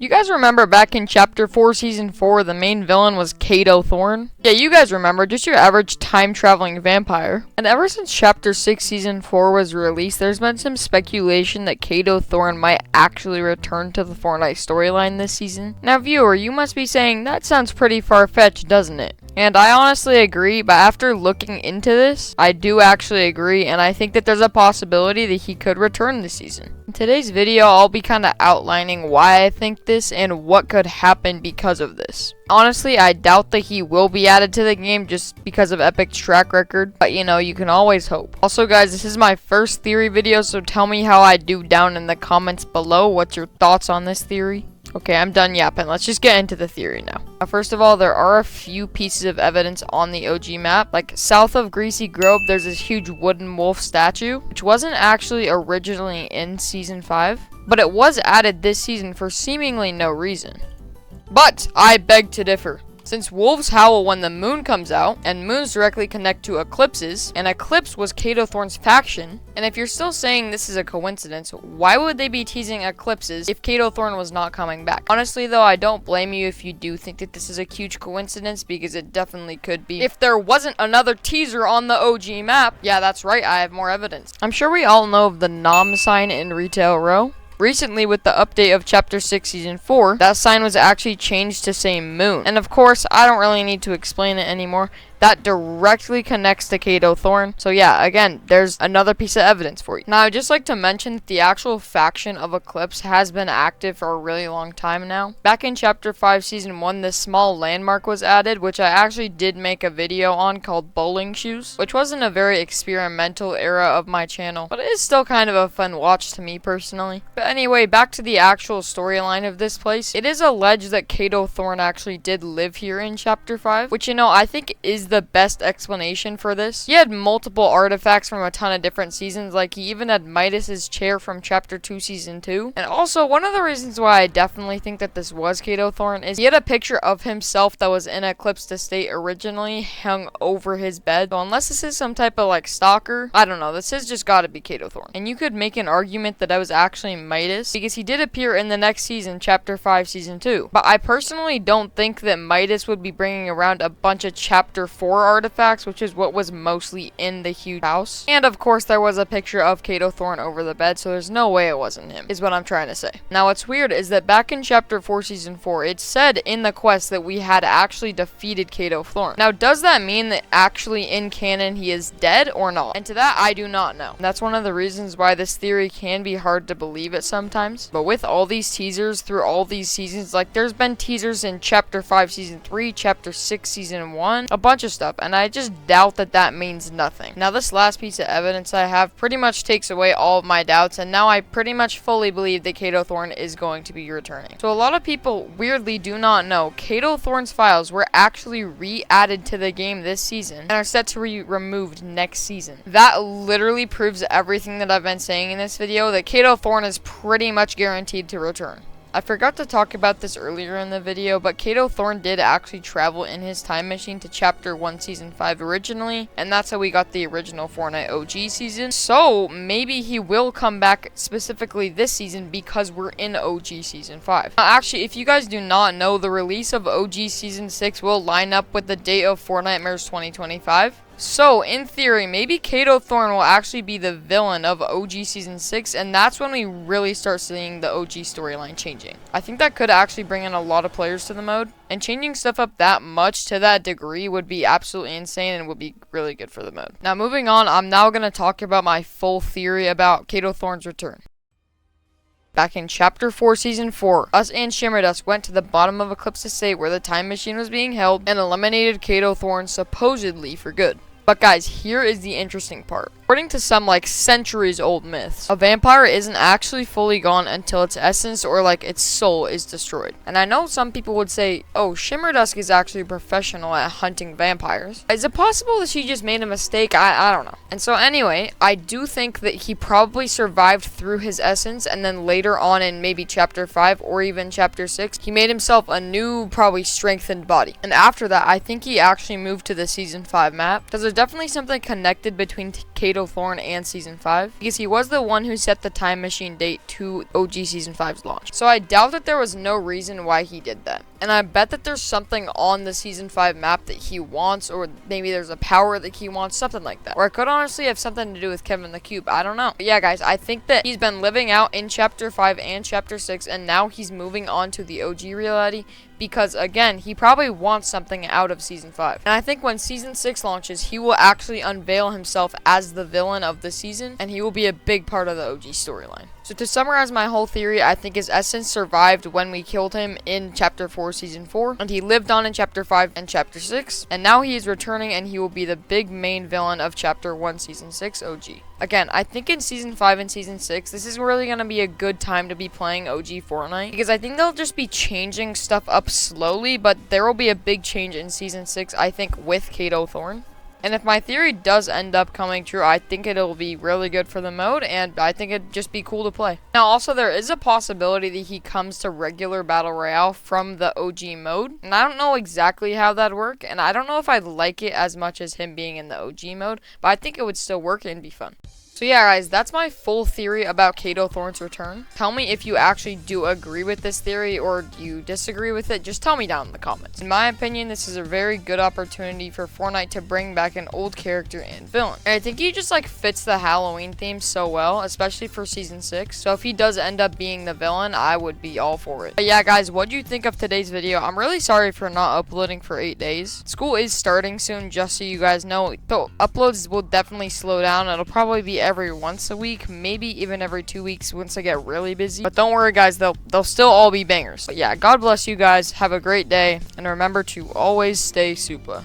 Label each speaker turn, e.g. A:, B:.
A: You guys remember back in Chapter 4, Season 4, the main villain was Kado Thorne? Yeah, you guys remember, just your average time-traveling vampire. And ever since Chapter 6, Season 4 was released, there's been some speculation that Kado Thorne might actually return to the Fortnite storyline this season. Now, viewer, you must be saying, that sounds pretty far-fetched, doesn't it? And I honestly agree, but after looking into this, I do actually agree, and I think that there's a possibility that he could return this season. In today's video, I'll be kind of outlining why I think this and what could happen because of this. Honestly, I doubt that he will be added to the game just because of Epic's track record, but you know, you can always hope. Also guys, this is my first theory video, so tell me how I do down in the comments below. What's your thoughts on this theory? Okay, I'm done yapping. Let's just get into the theory now. First of all, there are a few pieces of evidence on the OG map. Like, south of Greasy Grove, there's this huge wooden wolf statue, which wasn't actually originally in Season 5, but it was added this season for seemingly no reason. But I beg to differ. Since wolves howl when the moon comes out, and moons directly connect to eclipses, and Eclipse was Kado Thorne's faction, and if you're still saying this is a coincidence, why would they be teasing eclipses if Kado Thorne was not coming back? Honestly though, I don't blame you if you do think that this is a huge coincidence, because it definitely could be. If there wasn't another teaser on the OG map, yeah, that's right, I have more evidence. I'm sure we all know of the Nom sign in Retail Row. Recently, with the update of Chapter 6, Season 4, that sign was actually changed to say moon. And of course, I don't really need to explain it anymore. That directly connects to Kado Thorne. So yeah, again, there's another piece of evidence for you. Now, I'd just like to mention that the actual faction of Eclipse has been active for a really long time now. Back in Chapter 5, Season 1, this small landmark was added, which I actually did make a video on called Bowling Shoes, which wasn't a very experimental era of my channel, but it is still kind of a fun watch to me personally. But anyway, back to the actual storyline of this place. It is alleged that Kado Thorne actually did live here in Chapter 5, which, you know, I think is the best explanation for this. He had multiple artifacts from a ton of different seasons, like he even had Midas's chair from Chapter 2 Season 2. And also, one of the reasons why I definitely think that this was Kado Thorne is he had a picture of himself that was in Eclipse Estate originally hung over his bed. So unless this is some type of like stalker, I don't know, this has just got to be Kado Thorne. And you could make an argument that I was actually Midas, because he did appear in the next season, Chapter 5 Season 2. But I personally don't think that Midas would be bringing around a bunch of Chapter 4 artifacts, which is what was mostly in the huge house. And of course, there was a picture of Kado Thorne over the bed, so there's no way it wasn't him, is what I'm trying to say. Now, what's weird is that back in Chapter 4 Season 4, it said in the quest that we had actually defeated Kado Thorne. Now, does that mean that actually in canon he is dead or not? And to that, I do not know. And that's one of the reasons why this theory can be hard to believe at sometimes. But with all these teasers through all these seasons, like there's been teasers in Chapter 5 Season 3, Chapter 6 Season 1, a bunch of stuff, and I just doubt that that means nothing. Now, this last piece of evidence I have pretty much takes away all of my doubts, and now I pretty much fully believe that Kado Thorne is going to be returning. So a lot of people weirdly do not know Kado Thorne's files were actually re-added to the game this season and are set to be removed next season. That literally proves everything that I've been saying in this video, that Kado Thorne is pretty much guaranteed to return. I forgot to talk about this earlier in the video, but Kado Thorne did actually travel in his time machine to Chapter 1 Season 5 originally, and that's how we got the original Fortnite OG season. So maybe he will come back specifically this season because we're in OG Season 5. Now, actually, if you guys do not know, the release of OG Season 6 will line up with the date of Fortnitemares 2025. So, in theory, maybe Kado Thorne will actually be the villain of OG Season 6, and that's when we really start seeing the OG storyline changing. I think that could actually bring in a lot of players to the mode, and changing stuff up that much to that degree would be absolutely insane and would be really good for the mode. Now, moving on, I'm now going to talk about my full theory about Kado Thorne's return. Back in Chapter 4, Season 4, us and Shimmerdust went to the bottom of Eclipse Estate where the time machine was being held and eliminated Kado Thorne supposedly for good. But guys, here is the interesting part. According to some like centuries old myths, a vampire isn't actually fully gone until its essence or like its soul is destroyed. And I know some people would say, oh, Shimmerdusk is actually a professional at hunting vampires. Is it possible that she just made a mistake? I don't know. And so anyway, I do think that he probably survived through his essence, and then later on in maybe Chapter 5 or even Chapter 6, he made himself a new, probably strengthened body. And after that, I think he actually moved to the Season 5 map, because there's definitely something connected between Kado Kado Thorne and Season 5, because he was the one who set the time machine date to OG Season 5's launch. So I doubt that there was no reason why he did that. And I bet that there's something on the Season 5 map that he wants, or maybe there's a power that he wants, something like that. Or it could honestly have something to do with Kevin the Cube, I don't know. But yeah, guys, I think that he's been living out in Chapter 5 and Chapter 6, and now he's moving on to the OG reality, because again, he probably wants something out of Season 5. And I think when Season 6 launches, he will actually unveil himself as the villain of the season, and he will be a big part of the OG storyline. So to summarize my whole theory, I think his essence survived when we killed him in Chapter 4, Season 4, and he lived on in Chapter 5 and Chapter 6, and now he is returning and he will be the big main villain of Chapter 1, Season 6, OG. Again, I think in Season 5 and Season 6, this is really going to be a good time to be playing OG Fortnite, because I think they'll just be changing stuff up slowly, but there will be a big change in Season 6, I think, with Kado Thorne. And if my theory does end up coming true, I think it'll be really good for the mode, and I think it'd just be cool to play. Now, also, there is a possibility that he comes to regular Battle Royale from the OG mode, and I don't know exactly how that'd work, and I don't know if I'd like it as much as him being in the OG mode, but I think it would still work and be fun. So yeah, guys, that's my full theory about Kado Thorne's return. Tell me if you actually do agree with this theory or do you disagree with it. Just tell me down in the comments. In my opinion, this is a very good opportunity for Fortnite to bring back an old character and villain. And I think he just like fits the Halloween theme so well, especially for Season 6. So if he does end up being the villain, I would be all for it. But yeah, guys, what do you think of today's video? I'm really sorry for not uploading for 8 days. School is starting soon, just so you guys know. So uploads will definitely slow down. It'll probably be every once a week, maybe even every 2 weeks once I get really busy. But don't worry, guys, they'll still all be bangers. But yeah, God bless you guys. Have a great day, and remember to always stay super.